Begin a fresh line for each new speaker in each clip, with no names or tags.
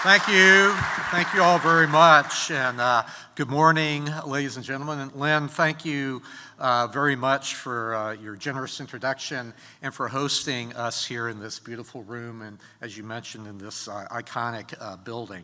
Thank you. Thank you all very much. And good morning, ladies and gentlemen. And Lynn, thank you very much for your generous introduction and for hosting us here in this beautiful room and, as you mentioned, in this iconic building.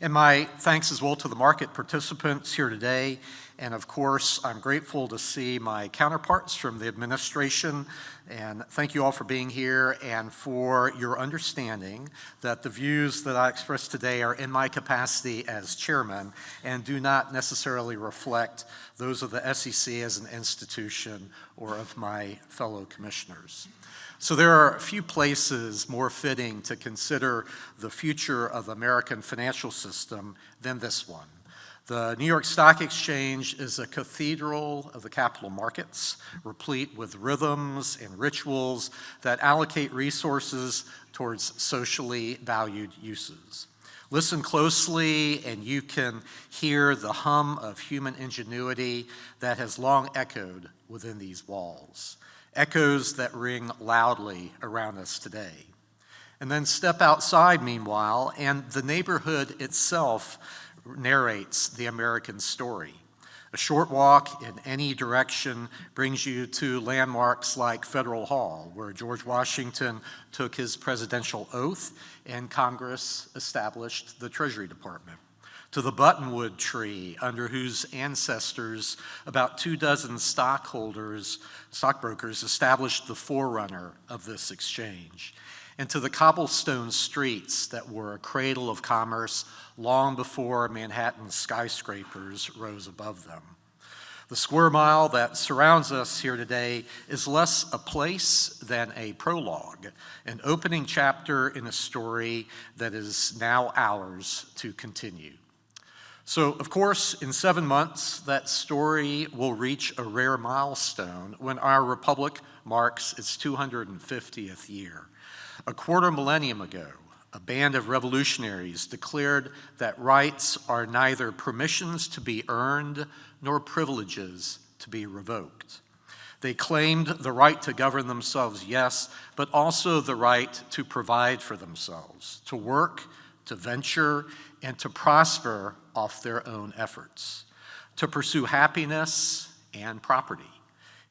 And my thanks as well to the market participants here today. And of course, I'm grateful to see my counterparts from the administration. And thank you all for being here and for your understanding that the views that I express today are in my capacity as chairman and do not necessarily reflect those of the SEC as an institution or of my fellow commissioners. So there are a few places more fitting to consider the future of the American financial system than this one. The New York Stock Exchange is a cathedral of the capital markets, replete with rhythms and rituals that allocate resources towards socially valued uses. Listen closely and you can hear the hum of human ingenuity that has long echoed within these walls. Echoes that ring loudly around us today. And then step outside, meanwhile, and the neighborhood itself narrates the American story. A short walk in any direction brings you to landmarks like Federal Hall, where George Washington took his presidential oath and Congress established the Treasury Department. To the buttonwood tree under whose ancestors about 24 stockbrokers established the forerunner of this exchange, and to the cobblestone streets that were a cradle of commerce long before Manhattan's skyscrapers rose above them. The square mile that surrounds us here today is less a place than a prologue, an opening chapter in a story that is now ours to continue. So, of course, in 7 months, that story will reach a rare milestone when our republic marks its 250th year. A quarter millennium ago, a band of revolutionaries declared that rights are neither permissions to be earned nor privileges to be revoked. They claimed the right to govern themselves, yes, but also the right to provide for themselves, to work, to venture, and to prosper off their own efforts, to pursue happiness and property.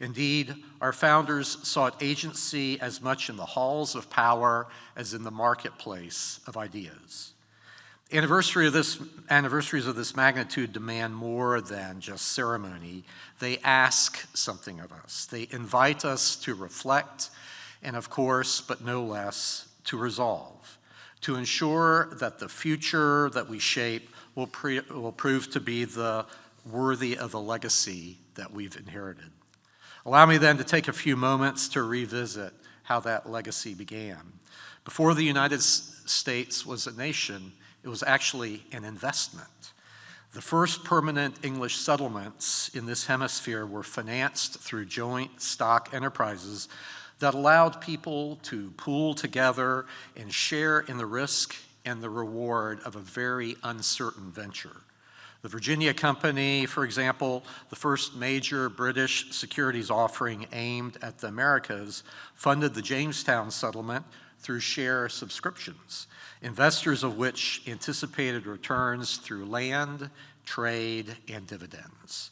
Indeed, our founders sought agency as much in the halls of power as in the marketplace of ideas. Anniversaries of this magnitude demand more than just ceremony. They ask something of us. They invite us to reflect and, of course, but no less, to resolve, to ensure that the future that we shape will prove to be worthy of the legacy that we've inherited. Allow me then to take a few moments to revisit how that legacy began. Before the United States was a nation, it was actually an investment. The first permanent English settlements in this hemisphere were financed through joint stock enterprises that allowed people to pool together and share in the risk and the reward of a very uncertain venture. The Virginia Company, for example, the first major British securities offering aimed at the Americas, funded the Jamestown settlement through share subscriptions, investors of which anticipated returns through land, trade, and dividends.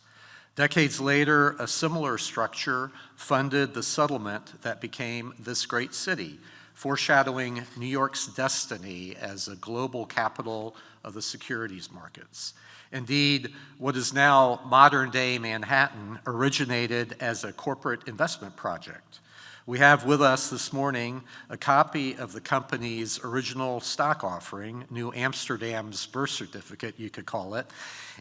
Decades later, a similar structure funded the settlement that became this great city, foreshadowing New York's destiny as a global capital of the securities markets. Indeed, what is now modern-day Manhattan originated as a corporate investment project. We have with us this morning a copy of the company's original stock offering, New Amsterdam's birth certificate, you could call it,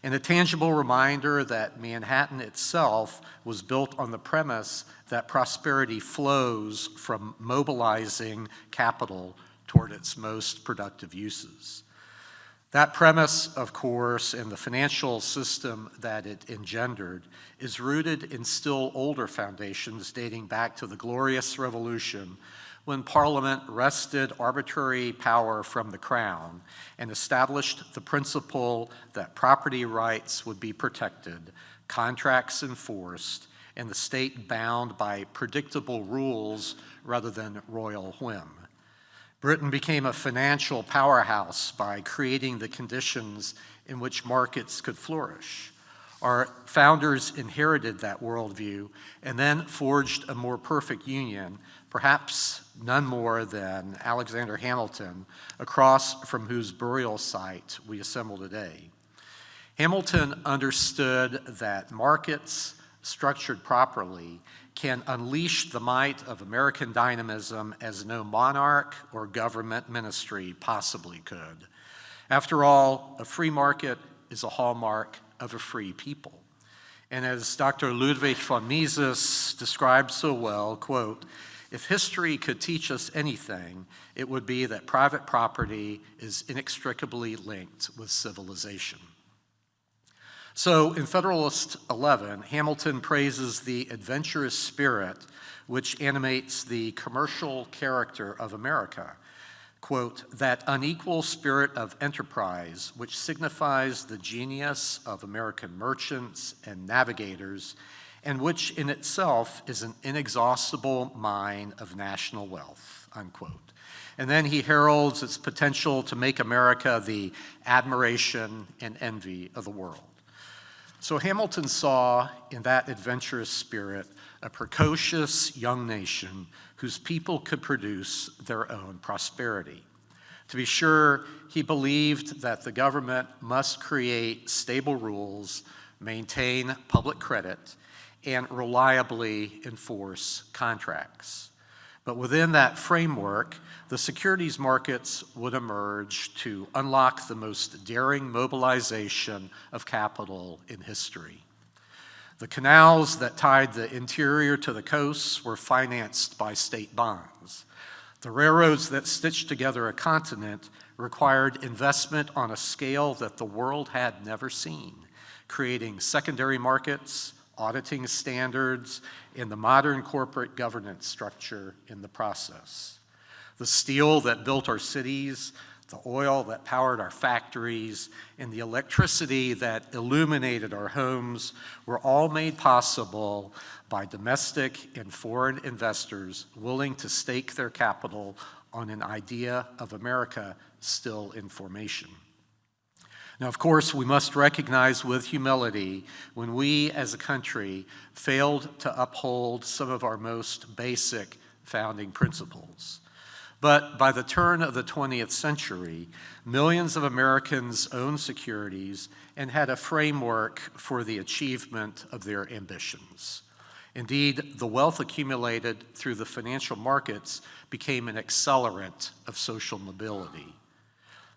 and a tangible reminder that Manhattan itself was built on the premise that prosperity flows from mobilizing capital toward its most productive uses. That premise, of course, and the financial system that it engendered is rooted in still older foundations dating back to the Glorious Revolution, when Parliament wrested arbitrary power from the Crown and established the principle that property rights would be protected, contracts enforced, and the state bound by predictable rules rather than royal whim. Britain became a financial powerhouse by creating the conditions in which markets could flourish. Our founders inherited that worldview and then forged a more perfect union, perhaps none more than Alexander Hamilton, across from whose burial site we assemble today. Hamilton understood that markets, structured properly, can unleash the might of American dynamism as no monarch or government ministry possibly could. After all, a free market is a hallmark of a free people. And as Dr. Ludwig von Mises described so well, quote, "If history could teach us anything, it would be that private property is inextricably linked with civilization." So in Federalist 11, Hamilton praises the adventurous spirit which animates the commercial character of America. Quote, "That unequal spirit of enterprise which signifies the genius of American merchants and navigators, and which in itself is an inexhaustible mine of national wealth," unquote. And then he heralds its potential to make America the admiration and envy of the world. So Hamilton saw in that adventurous spirit a precocious young nation whose people could produce their own prosperity. To be sure, he believed that the government must create stable rules, maintain public credit, and reliably enforce contracts. But within that framework, the securities markets would emerge to unlock the most daring mobilization of capital in history. The canals that tied the interior to the coasts were financed by state bonds. The railroads that stitched together a continent required investment on a scale that the world had never seen, creating secondary markets, auditing standards, and the modern corporate governance structure in the process. The steel that built our cities, the oil that powered our factories, and the electricity that illuminated our homes were all made possible by domestic and foreign investors willing to stake their capital on an idea of America still in formation. Now, of course, we must recognize with humility when we as a country failed to uphold some of our most basic founding principles. But by the turn of the 20th century, millions of Americans owned securities and had a framework for the achievement of their ambitions. Indeed, the wealth accumulated through the financial markets became an accelerant of social mobility.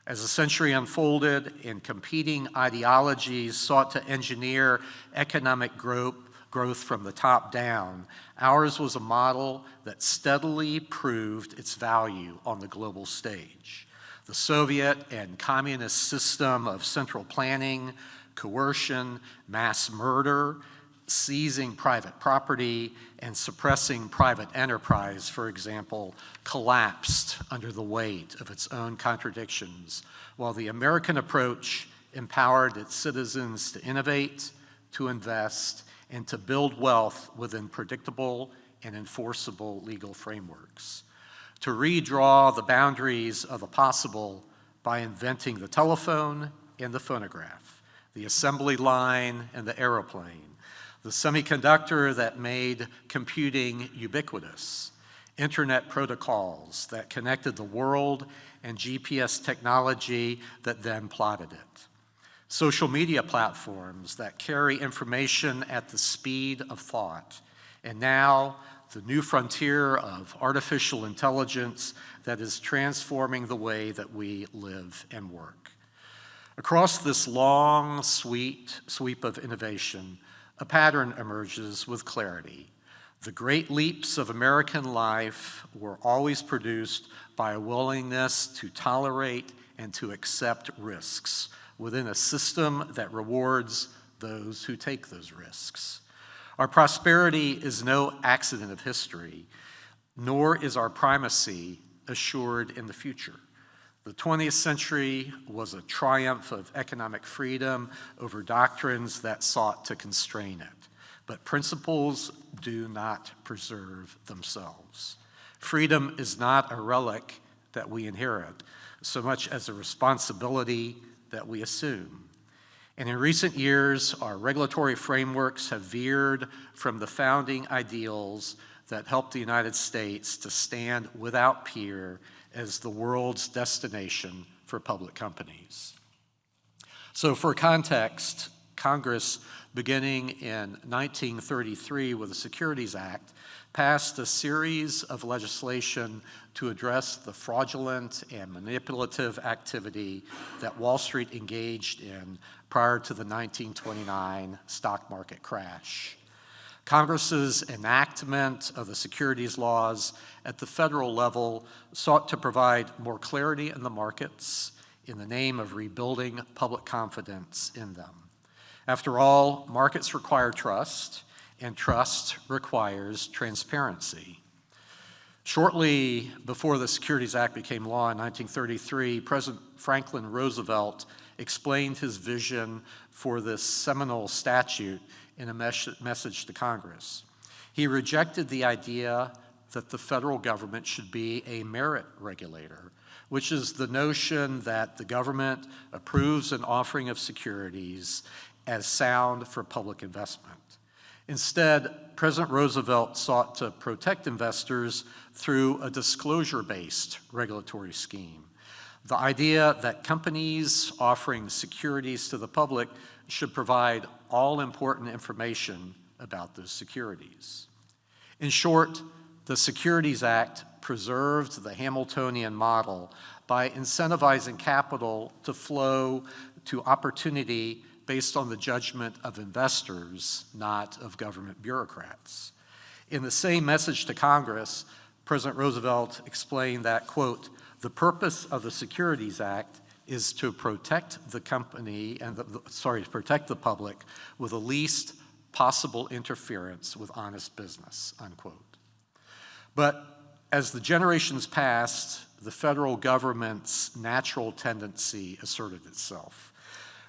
As the century unfolded and competing ideologies sought to engineer economic growth from the top down, ours was a model that steadily proved its value on the global stage. The Soviet and communist system of central planning, coercion, mass murder, seizing private property, and suppressing private enterprise, for example, collapsed under the weight of its own contradictions, while the American approach empowered its citizens to innovate, to invest, and to build wealth within predictable and enforceable legal frameworks. To redraw the boundaries of the possible by inventing the telephone and the phonograph, the assembly line and the aeroplane, the semiconductor that made computing ubiquitous, internet protocols that connected the world, and GPS technology that then plotted it. Social media platforms that carry information at the speed of thought. And now, the new frontier of artificial intelligence that is transforming the way that we live and work. Across this long, sweep of innovation, a pattern emerges with clarity. The great leaps of American life were always produced by a willingness to tolerate and to accept risks within a system that rewards those who take those risks. Our prosperity is no accident of history, nor is our primacy assured in the future. The 20th century was a triumph of economic freedom over doctrines that sought to constrain it. But principles do not preserve themselves. Freedom is not a relic that we inherit, so much as a responsibility that we assume. And in recent years, our regulatory frameworks have veered from the founding ideals that helped the United States to stand without peer as the world's destination for public companies. So for context, Congress, beginning in 1933 with the Securities Act, passed a series of legislation to address the fraudulent and manipulative activity that Wall Street engaged in prior to the 1929 stock market crash. Congress's enactment of the securities laws at the federal level sought to provide more clarity in the markets in the name of rebuilding public confidence in them. After all, markets require trust, and trust requires transparency. Shortly before the Securities Act became law in 1933, President Franklin Roosevelt explained his vision for this seminal statute in a message to Congress. He rejected the idea that the federal government should be a merit regulator, which is the notion that the government approves an offering of securities as sound for public investment. Instead, President Roosevelt sought to protect investors through a disclosure-based regulatory scheme. The idea that companies offering securities to the public should provide all important information about those securities. In short, the Securities Act preserved the Hamiltonian model by incentivizing capital to flow to opportunity based on the judgment of investors, not of government bureaucrats. In the same message to Congress, President Roosevelt explained that, quote, "The purpose of the Securities Act is to protect the company and protect the public with the least possible interference with honest business," unquote. But as the generations passed, the federal government's natural tendency asserted itself.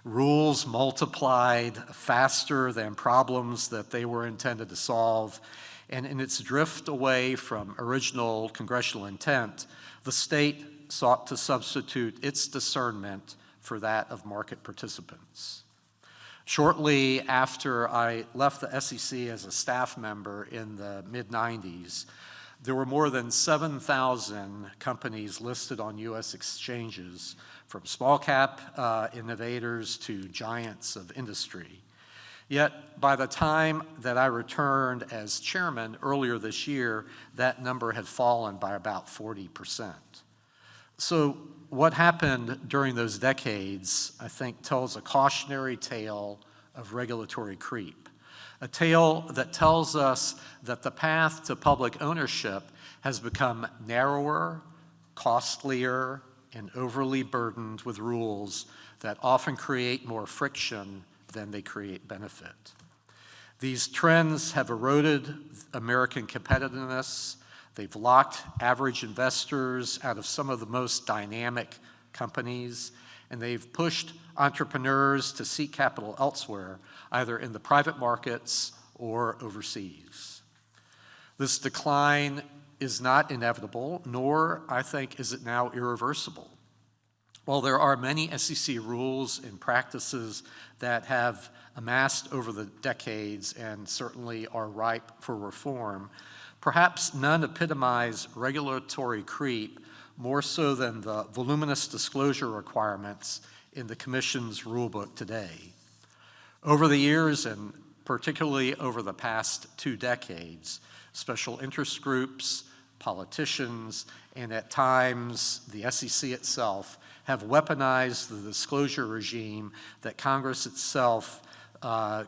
Rules multiplied faster than problems that they were intended to solve, and in its drift away from original congressional intent, the state sought to substitute its discernment for that of market participants. Shortly after I left the SEC as a staff member in the mid-90s, there were more than 7,000 companies listed on U.S. exchanges, from small cap innovators to giants of industry. Yet by the time that I returned as chairman earlier this year, that number had fallen by about 40%. So what happened during those decades, I think, tells a cautionary tale of regulatory creep, a tale that tells us that the path to public ownership has become narrower, costlier, and overly burdened with rules that often create more friction than they create benefit. These trends have eroded American competitiveness. They've locked average investors out of some of the most dynamic companies, and they've pushed entrepreneurs to seek capital elsewhere, either in the private markets or overseas. This decline is not inevitable, nor, I think, is it now irreversible. While there are many SEC rules and practices that have amassed over the decades and certainly are ripe for reform, perhaps none epitomize regulatory creep more so than the voluminous disclosure requirements in the Commission's rulebook today. Over the years, and particularly over the past 2 decades, special interest groups, politicians, and at times the SEC itself have weaponized the disclosure regime that Congress itself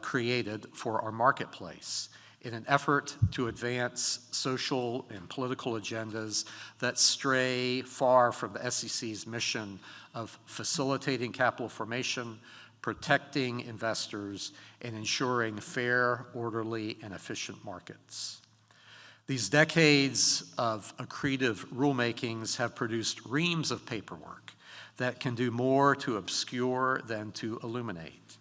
created for our marketplace in an effort to advance social and political agendas that stray far from the SEC's mission of facilitating capital formation, protecting investors, and ensuring fair, orderly, and efficient markets. These decades of accretive rulemakings have produced reams of paperwork that can do more to obscure than to illuminate.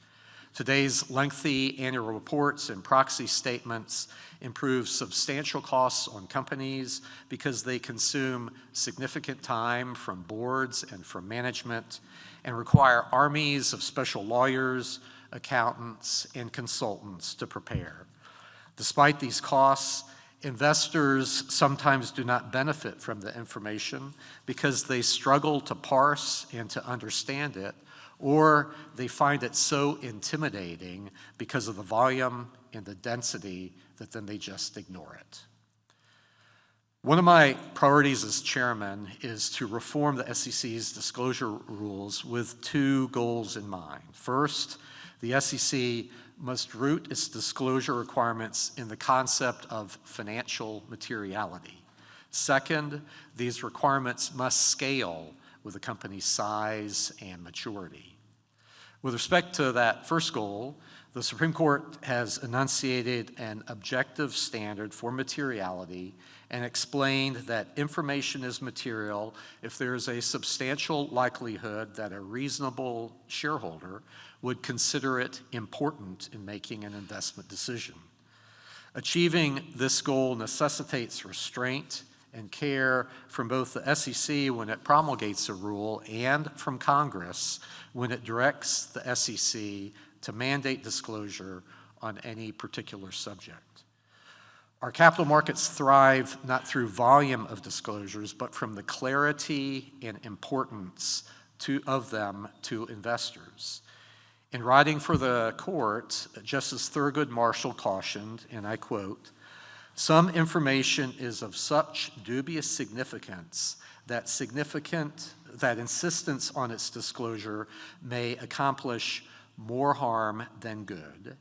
Today's lengthy annual reports and proxy statements improve substantial costs on companies because they consume significant time from boards and from management and require armies of special lawyers, accountants, and consultants to prepare. Despite these costs, investors sometimes do not benefit from the information because they struggle to parse and to understand it, or they find it so intimidating because of the volume and the density that then they just ignore it. One of my priorities as chairman is to reform the SEC's disclosure rules with two goals in mind. First, the SEC must root its disclosure requirements in the concept of financial materiality. Second, these requirements must scale with a company's size and maturity. With respect to that first goal, the Supreme Court has enunciated an objective standard for materiality and explained that information is material if there is a substantial likelihood that a reasonable shareholder would consider it important in making an investment decision. Achieving this goal necessitates restraint and care from both the SEC when it promulgates a rule and from Congress when it directs the SEC to mandate disclosure on any particular subject. Our capital markets thrive not through volume of disclosures, but from the clarity and importance of them to investors. In writing for the court, Justice Thurgood Marshall cautioned, and I quote, "Some information is of such dubious significance that insistence on its disclosure may accomplish more harm than good.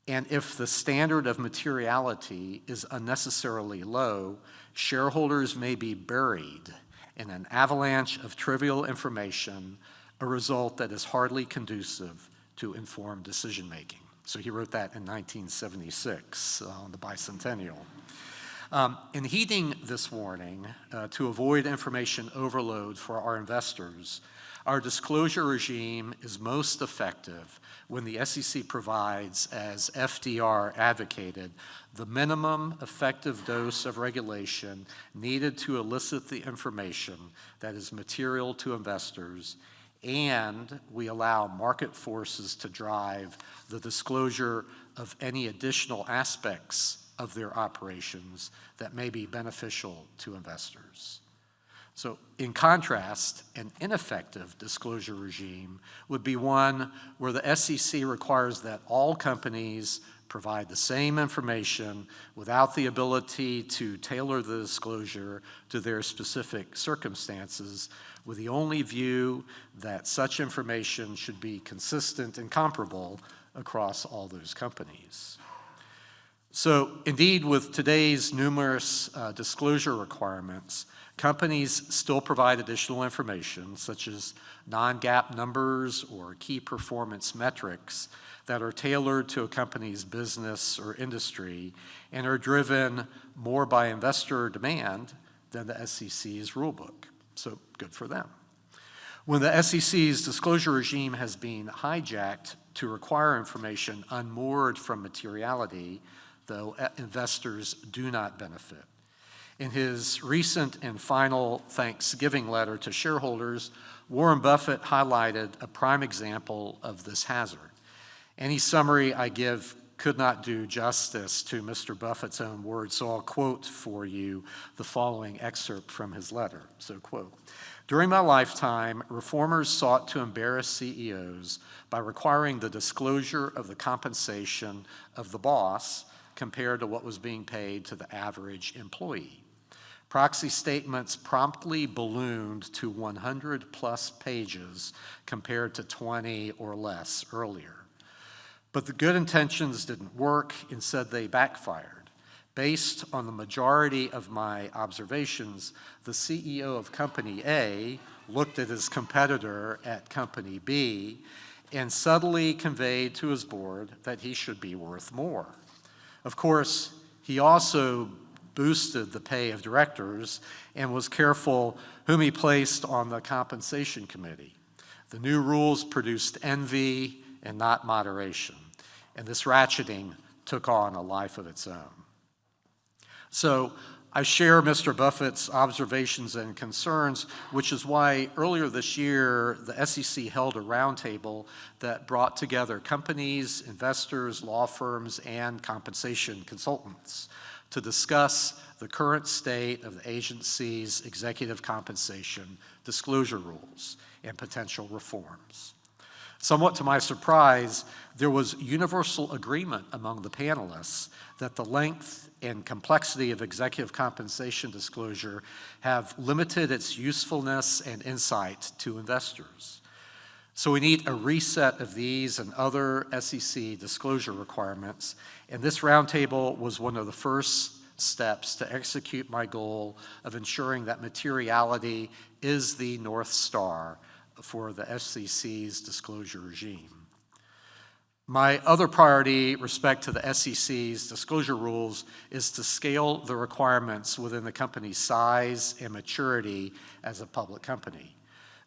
And if the standard of materiality is unnecessarily low, shareholders may be buried in an avalanche of trivial information, a result that is hardly conducive to informed decision-making." So he wrote that in 1976 on the bicentennial. In heeding this warning to avoid information overload for our investors, our disclosure regime is most effective when the SEC provides, as FDR advocated, the minimum effective dose of regulation needed to elicit the information that is material to investors, and we allow market forces to drive the disclosure of any additional aspects of their operations that may be beneficial to investors. So in contrast, an ineffective disclosure regime would be one where the SEC requires that all companies provide the same information without the ability to tailor the disclosure to their specific circumstances, with the only view that such information should be consistent and comparable across all those companies. So indeed, with today's numerous disclosure requirements, companies still provide additional information, such as non-GAAP numbers or key performance metrics that are tailored to a company's business or industry and are driven more by investor demand than the SEC's rulebook. So good for them. When the SEC's disclosure regime has been hijacked to require information unmoored from materiality, though investors do not benefit. In his recent and final Thanksgiving letter to shareholders, Warren Buffett highlighted a prime example of this hazard. Any summary I give could not do justice to Mr. Buffett's own words, so I'll quote for you the following excerpt from his letter. So quote, "During my lifetime, reformers sought to embarrass CEOs by requiring the disclosure of the compensation of the boss compared to what was being paid to the average employee. Proxy statements promptly ballooned to 100 plus pages compared to 20 or less earlier. But the good intentions didn't work. Instead, they backfired. Based on the majority of my observations, the CEO of Company A looked at his competitor at Company B and subtly conveyed to his board that he should be worth more. Of course, he also boosted the pay of directors and was careful whom he placed on the compensation committee. The new rules produced envy and not moderation. And this ratcheting took on a life of its own. So I share Mr. Buffett's observations and concerns, which is why earlier this year, the SEC held a roundtable that brought together companies, investors, law firms, and compensation consultants to discuss the current state of the agency's executive compensation disclosure rules and potential reforms. Somewhat to my surprise, there was universal agreement among the panelists that the length and complexity of executive compensation disclosure have limited its usefulness and insight to investors. So we need a reset of these and other SEC disclosure requirements, and this roundtable was one of the first steps to execute my goal of ensuring that materiality is the North Star for the SEC's disclosure regime. My other priority with respect to the SEC's disclosure rules is to scale the requirements within the company's size and maturity as a public company.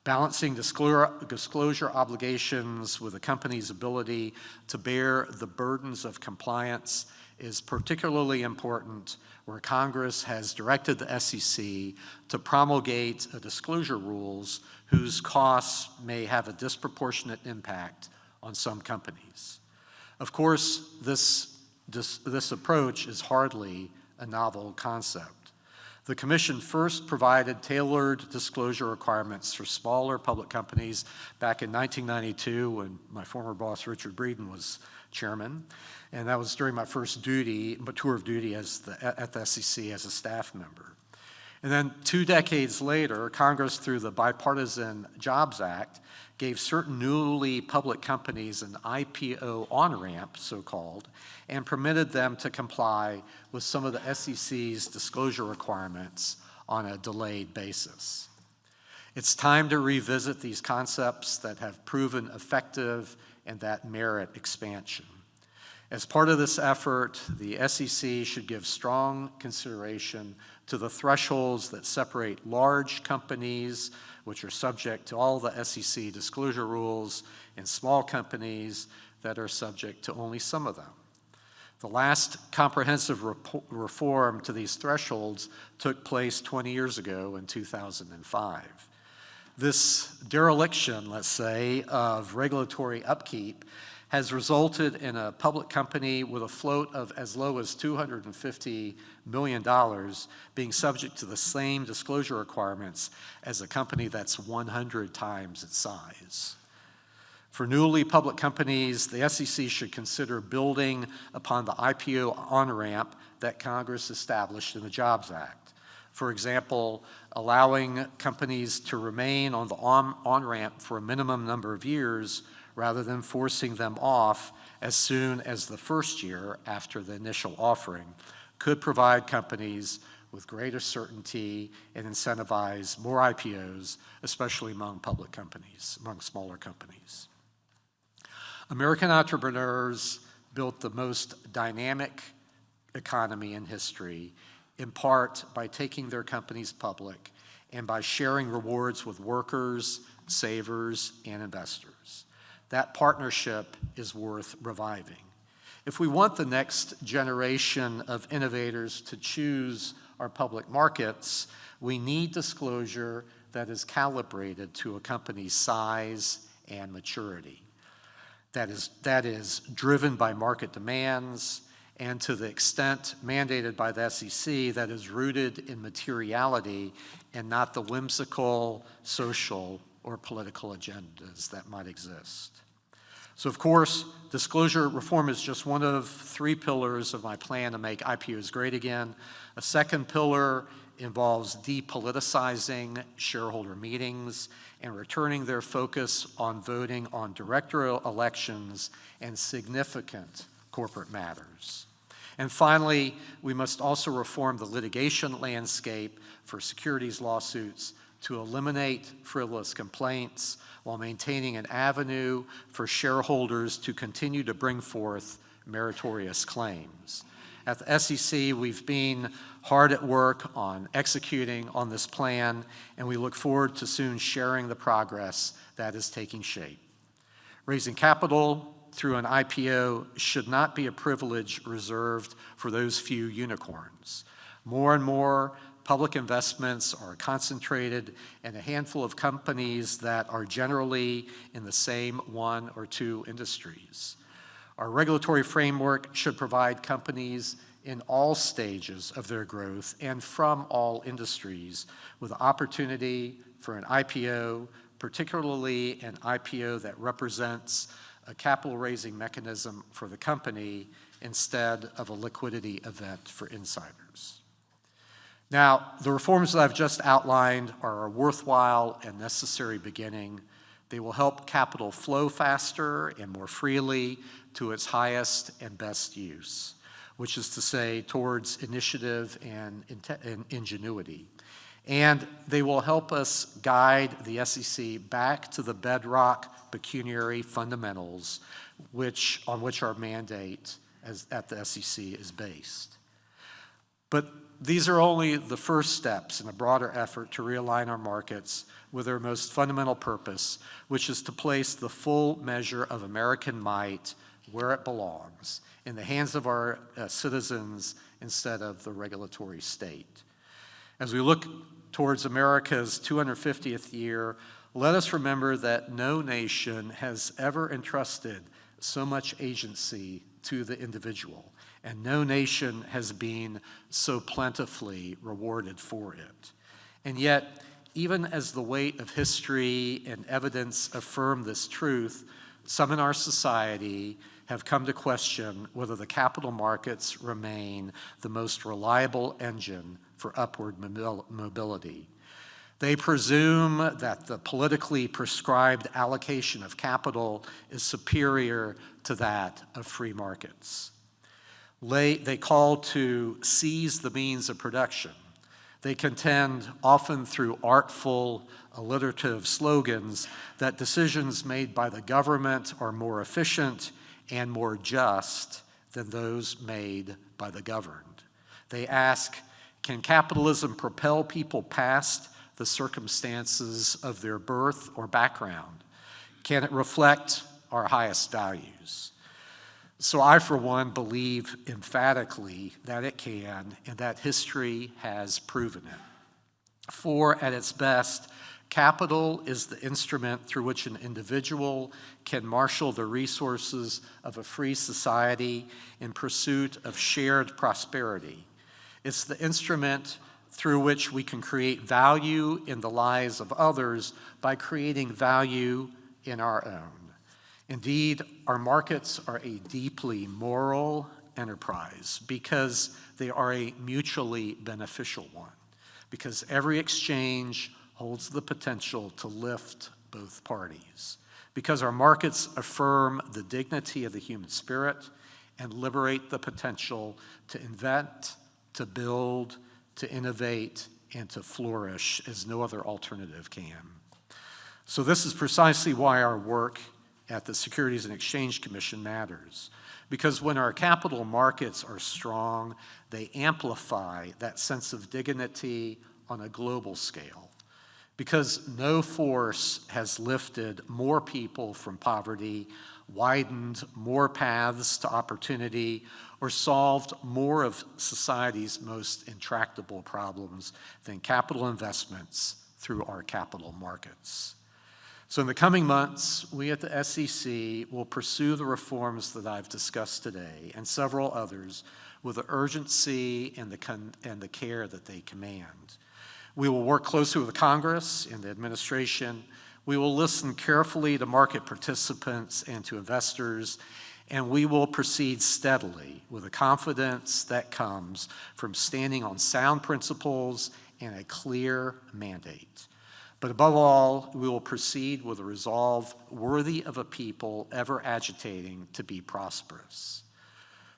Balancing disclosure obligations with a company's ability to bear the burdens of compliance is particularly important where Congress has directed the SEC to promulgate disclosure rules whose costs may have a disproportionate impact on some companies. Of course, this approach is hardly a novel concept. The Commission first provided tailored disclosure requirements for smaller public companies back in 1992 when my former boss, Richard Breeden, was chairman. And that was during my first tour of duty at the SEC as a staff member. And then 2 decades later, Congress, through the Bipartisan Jobs Act, gave certain newly public companies an IPO on-ramp, so-called, and permitted them to comply with some of the SEC's disclosure requirements on a delayed basis. It's time to revisit these concepts that have proven effective and that merit expansion. As part of this effort, the SEC should give strong consideration to the thresholds that separate large companies, which are subject to all the SEC disclosure rules, and small companies that are subject to only some of them. The last comprehensive reform to these thresholds took place 20 years ago in 2005. This dereliction, let's say, of regulatory upkeep has resulted in a public company with a float of as low as $250 million being subject to the same disclosure requirements as a company that's 100 times its size. For newly public companies, the SEC should consider building upon the IPO on-ramp that Congress established in the Jobs Act. For example, allowing companies to remain on the on-ramp for a minimum number of years rather than forcing them off as soon as the first year after the initial offering could provide companies with greater certainty and incentivize more IPOs, especially among public companies, among smaller companies. American entrepreneurs built the most dynamic economy in history, in part by taking their companies public and by sharing rewards with workers, savers, and investors. That partnership is worth reviving. If we want the next generation of innovators to choose our public markets, we need disclosure that is calibrated to a company's size and maturity. That is driven by market demands and to the extent mandated by the SEC that is rooted in materiality and not the whimsical social or political agendas that might exist. So of course, disclosure reform is just one of 3 pillars of my plan to make IPOs great again. A second pillar involves depoliticizing shareholder meetings and returning their focus on voting on director elections and significant corporate matters. And finally, we must also reform the litigation landscape for securities lawsuits to eliminate frivolous complaints while maintaining an avenue for shareholders to continue to bring forth meritorious claims. At the SEC, we've been hard at work on executing on this plan, and we look forward to soon sharing the progress that is taking shape. Raising capital through an IPO should not be a privilege reserved for those few unicorns. More and more public investments are concentrated in a handful of companies that are generally in the same one or two industries. Our regulatory framework should provide companies in all stages of their growth and from all industries with opportunity for an IPO, particularly an IPO that represents a capital raising mechanism for the company instead of a liquidity event for insiders. Now, the reforms that I've just outlined are a worthwhile and necessary beginning. They will help capital flow faster and more freely to its highest and best use, which is to say towards initiative and ingenuity. And they will help us guide the SEC back to the bedrock pecuniary fundamentals on which our mandate at the SEC is based. But these are only the first steps in a broader effort to realign our markets with their most fundamental purpose, which is to place the full measure of American might where it belongs, in the hands of our citizens instead of the regulatory state. As we look towards America's 250th year, let us remember that no nation has ever entrusted so much agency to the individual, and no nation has been so plentifully rewarded for it. And yet, even as the weight of history and evidence affirm this truth, some in our society have come to question whether the capital markets remain the most reliable engine for upward mobility. They presume that the politically prescribed allocation of capital is superior to that of free markets. They call to seize the means of production. They contend, often through artful, alliterative slogans, that decisions made by the government are more efficient and more just than those made by the governed. They ask, can capitalism propel people past the circumstances of their birth or background? Can it reflect our highest values? So I, for one, believe emphatically that it can, and that history has proven it. For at its best, capital is the instrument through which an individual can marshal the resources of a free society in pursuit of shared prosperity. It's the instrument through which we can create value in the lives of others by creating value in our own. Indeed, our markets are a deeply moral enterprise because they are a mutually beneficial one, because every exchange holds the potential to lift both parties, because our markets affirm the dignity of the human spirit and liberate the potential to invent, to build, to innovate, and to flourish as no other alternative can. So this is precisely why our work at the Securities and Exchange Commission matters, because when our capital markets are strong, they amplify that sense of dignity on a global scale, because no force has lifted more people from poverty, widened more paths to opportunity, or solved more of society's most intractable problems than capital investments through our capital markets. So in the coming months, we at the SEC will pursue the reforms that I've discussed today and several others with the urgency and the care that they command. We will work closely with the Congress and the administration. We will listen carefully to market participants and to investors, and we will proceed steadily with the confidence that comes from standing on sound principles and a clear mandate. But above all, we will proceed with a resolve worthy of a people ever agitating to be prosperous.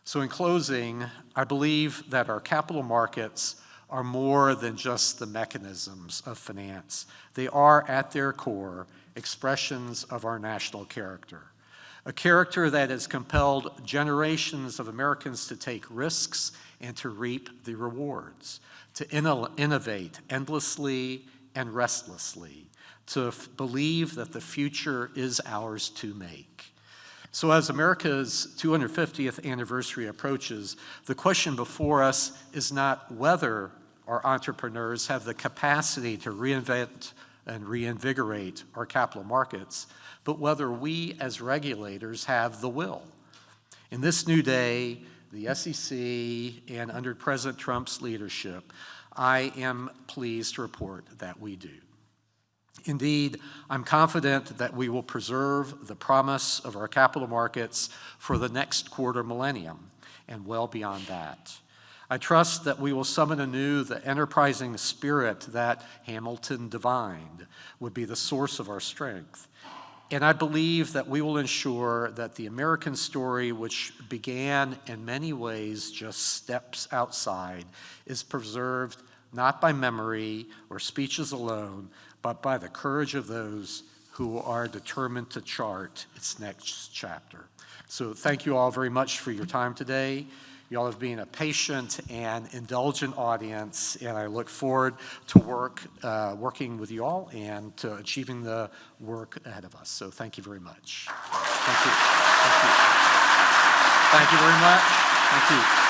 So in closing, I believe that our capital markets are more than just the mechanisms of finance. They are, at their core, expressions of our national character, a character that has compelled generations of Americans to take risks and to reap the rewards, to innovate endlessly and restlessly to believe that the future is ours to make. So as America's 250th anniversary approaches, the question before us is not whether our entrepreneurs have the capacity to reinvent and reinvigorate our capital markets, but whether we as regulators have the will. In this new day, the SEC and under President Trump's leadership, I am pleased to report that we do. Indeed, I'm confident that we will preserve the promise of our capital markets for the next quarter millennium and well beyond that. I trust that we will summon anew the enterprising spirit that Hamilton divined would be the source of our strength. And I believe that we will ensure that the American story, which began in many ways just steps outside, is preserved not by memory or speeches alone, but by the courage of those who are determined to chart its next chapter. So thank you all very much for your time today. You all have been a patient and indulgent audience, and I look forward to working with you all and to achieving the work ahead of us. So thank you very much. Thank you. Thank you. Thank you very much. Thank you.